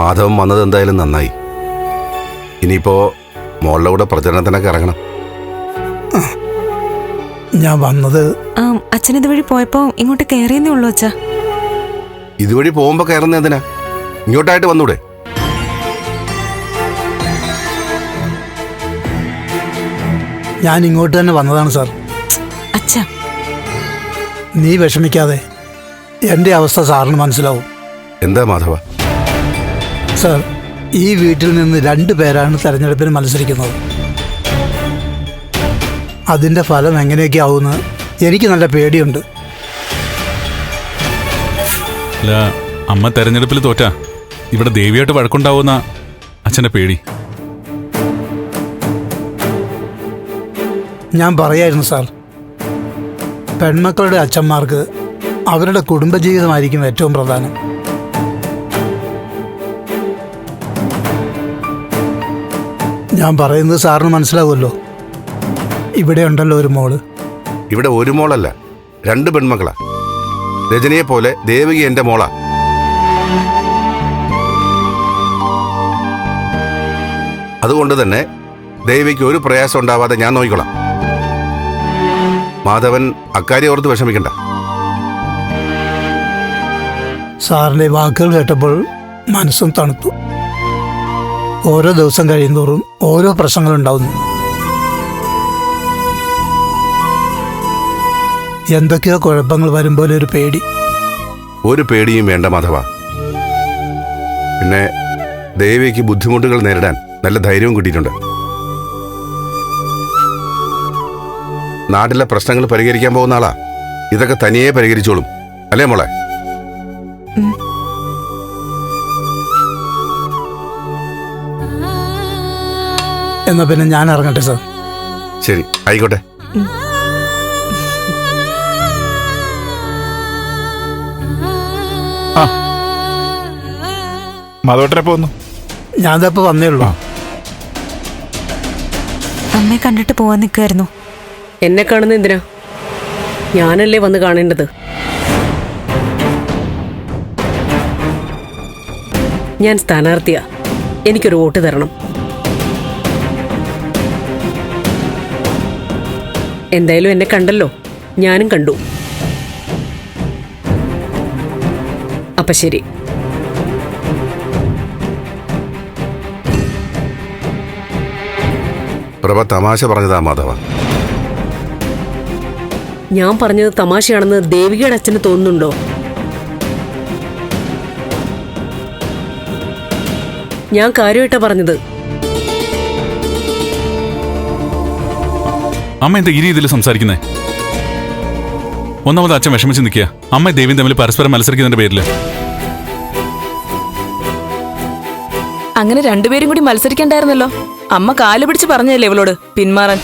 മാധവൻ വന്നത് എന്തായാലും നന്നായി. ഇനിയിപ്പോ മോളുടെ കൂടെ പ്രചരണത്തിനൊക്കെ ഇറങ്ങണം. ഞാൻ വന്നത് അച്ഛൻ ഇതുവഴി പോയപ്പോ ഇങ്ങോട്ട് കയറിയെന്നേ ഉള്ളൂ അച്ഛാ. ഇതുവഴി പോകുമ്പോ കയറുന്ന എന്തിനാ? ഇങ്ങോട്ടായിട്ട് വന്നൂടെ? ഞാൻ ഇങ്ങോട്ട് തന്നെ വന്നതാണ് സാർ. അച്ഛാ, നീ വിഷമിക്കാതെ, എൻ്റെ അവസ്ഥ സാറിന് മനസ്സിലാവും. എന്താ മാധവ? സാർ, ഈ വീട്ടിൽ നിന്ന് 2 പേരാണ് തെരഞ്ഞെടുപ്പിന് മത്സരിക്കുന്നത്. അതിൻ്റെ ഫലം എങ്ങനെയൊക്കെ ആവുമെന്ന് എനിക്ക് നല്ല പേടിയുണ്ട്. അല്ല, അമ്മ തെരഞ്ഞെടുപ്പിൽ തോറ്റാ ഇവിടെ ദേവിയായിട്ട് വഴക്കുണ്ടാവുന്ന അച്ഛൻ്റെ പേടി. ഞാൻ പറയായിരുന്നു സാർ, പെൺമക്കളുടെ അച്ഛന്മാർക്ക് അവരുടെ കുടുംബജീവിതമായിരിക്കും ഏറ്റവും പ്രധാനം. ഞാൻ പറയുന്നത് സാറിന് മനസ്സിലാവുമല്ലോ. ഇവിടെ ഉണ്ടല്ലോ ഒരു മോള്. ഇവിടെ ഒരു മോളല്ല, 2 പെൺമക്കളാ. രജനിയെ പോലെ ദേവിക എന്റെ മോളാ. അതുകൊണ്ട് തന്നെ ദേവിക്ക് ഒരു പ്രയാസം ഉണ്ടാവാതെ ഞാൻ നോക്കിക്കൊള്ളാം. മാധവൻ അക്കാര്യം ഓർത്ത് വിഷമിക്കണ്ട. സാറിൻ്റെ വാക്കുകൾ കേട്ടപ്പോൾ മനസ്സും തണുത്തു. ഓരോ ദിവസം കഴിയുന്തോറും ഓരോ പ്രശ്നങ്ങളുണ്ടാവുന്നു. എന്തൊക്കെയോ കുഴപ്പങ്ങൾ വരുമ്പോലെ ഒരു പേടി. ഒരു പേടിയും വേണ്ട മാധവ. പിന്നെ ദേവിക്ക് ബുദ്ധിമുട്ടുകൾ നേരിടാൻ നല്ല ധൈര്യവും കിട്ടിയിട്ടുണ്ട്. നാട്ടിലെ പ്രശ്നങ്ങൾ പരിഹരിക്കാൻ പോകുന്ന ആളാ. ഇതൊക്കെ തനിയെ പരിഹരിച്ചോളും, അല്ലേ മോളെ? എന്നാ പിന്നെ ഞാൻ ഇറങ്ങട്ടെ സാർ. ശരി, ആയിക്കോട്ടെ. മാധവട്ടനെ പോന്നു. ഞാൻ ഇതപ്പോൾ വന്നേ ഉള്ളൂ. അമ്മയെ കണ്ടിട്ട് പോവാൻ നിൽക്കുമായിരുന്നു. എന്നെ കാണുന്ന എന്തിനാ? ഞാനല്ലേ വന്ന് കാണേണ്ടത്. ഞാൻ സ്ഥാനാർത്ഥിയാ. എനിക്കൊരു വോട്ട് തരണം. എന്തായാലും എന്നെ കണ്ടല്ലോ, ഞാനും കണ്ടു. അപ്പൊ ശരി. പ്രഭ തമാശ പറഞ്ഞതാ മാധവ. ഞാൻ പറഞ്ഞത് തമാശയാണെന്ന് ദേവികയുടെ അച്ഛന് തോന്നുന്നുണ്ടോ? ഞാൻ കാര്യമായിട്ടാ പറഞ്ഞത്. അമ്മ എന്താ ഈ രീതിയിൽ സംസാരിക്കുന്നേ? ഒന്നാമത് അച്ഛൻ വിഷമിച്ച് നിൽക്കുക. അമ്മ ദേവിയും തമ്മിൽ പരസ്പരം മത്സരിക്കുന്നതിന്റെ പേരില്. അങ്ങനെ 2 പേരും കൂടി മത്സരിക്കണ്ടായിരുന്നല്ലോ. അമ്മ കാല് പിടിച്ച് പറഞ്ഞല്ലേ ഇവളോട് പിന്മാറാൻ.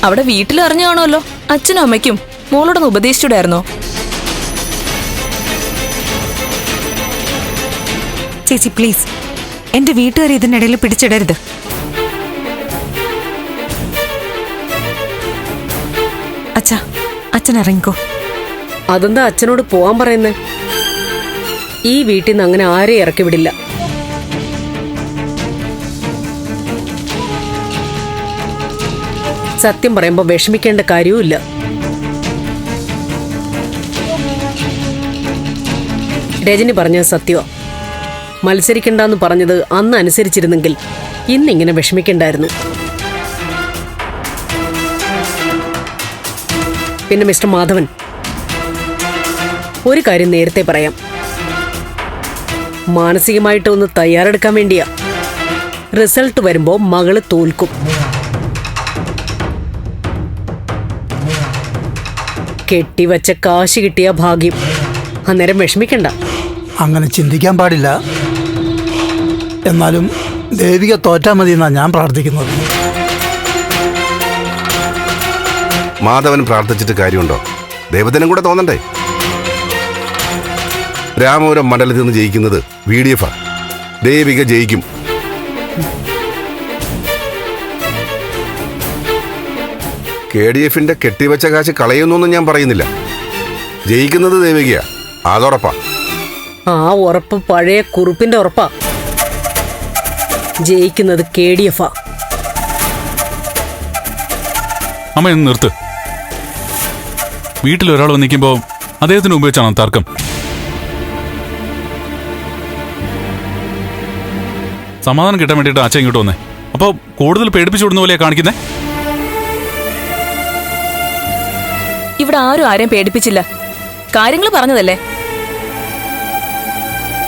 അവിടെ വീട്ടിൽ അറിഞ്ഞു കാണുമല്ലോ. അച്ഛനും അമ്മയ്ക്കും മോളോടൊന്ന് ഉപദേശിച്ചൂടായിരുന്നോ? ചേച്ചി പ്ലീസ്, എന്റെ വീട്ടുകാർ ഇതിനിടയിൽ പിടിച്ചിടരുത്. അച്ഛാ, അച്ഛൻ ഇറങ്ങിക്കോ. അതെന്താ അച്ഛനോട് പോവാൻ പറയുന്നേ? ഈ വീട്ടിൽ നിന്ന് അങ്ങനെ ആരെയും ഇറക്കി വിടില്ല. സത്യം പറയുമ്പോ വിഷമിക്കേണ്ട കാര്യവുമില്ല. രജനി പറഞ്ഞത് സത്യമാ. മത്സരിക്കണ്ടെന്ന് പറഞ്ഞത് അന്ന് അനുസരിച്ചിരുന്നെങ്കിൽ ഇന്നിങ്ങനെ വിഷമിക്കണ്ടായിരുന്നു. പിന്നെ മിസ്റ്റർ മാധവൻ, ഒരു കാര്യം നേരത്തെ പറയാം. മാനസികമായിട്ട് ഒന്ന് തയ്യാറെടുക്കാൻ വേണ്ടിയാ. റിസൾട്ട് വരുമ്പോ മകള് തോൽക്കും. കെട്ടിവച്ച കാശ് കിട്ടിയ ഭാഗ്യം. അന്നേരം വിഷമിക്കണ്ട. അങ്ങനെ ചിന്തിക്കാൻ പാടില്ല. എന്നാലും ദേവിക തോറ്റാ മതി എന്നാണ് ഞാൻ പ്രാർത്ഥിക്കുന്നത്. മാധവൻ പ്രാർത്ഥിച്ചിട്ട് കാര്യമുണ്ടോ? ദേവതനും കൂടെ തോന്നണ്ടേ? രാമപുരം മണ്ഡലത്തിൽ നിന്ന് ജയിക്കുന്നത് VDF. ദേവിക ജയിക്കും. KDF കെട്ടിവെച്ച കാശ് കളയുന്നൊന്നും ഞാൻ പറയുന്നില്ല. ജയിക്കുന്നത് ദേവികയാ. അതുറപ്പാ. ആ ഉറപ്പ് പഴയ കുറുപ്പിന്റെ ഉറപ്പാ. ജയിക്കുന്നത് KDF. അമ്മ ഒന്ന് നിർത്ത്. വീട്ടിൽ ഒരാൾ വന്നിരിക്കുമ്പോ അദ്ദേഹത്തിന് ഉപയോഗിച്ചാണോ തർക്കം? സമാധാനം കിട്ടാൻ വേണ്ടിയിട്ട് അച്ഛൻ ഇങ്ങോട്ട് വന്നേ. അപ്പൊ കൂടുതൽ പേടിപ്പിച്ചു വിടുന്ന പോലെയാ കാണിക്കുന്നേ. ഇവിടെ ആരും ആരെയും പേടിപ്പിച്ചില്ല. കാര്യങ്ങൾ പറഞ്ഞതല്ലേ.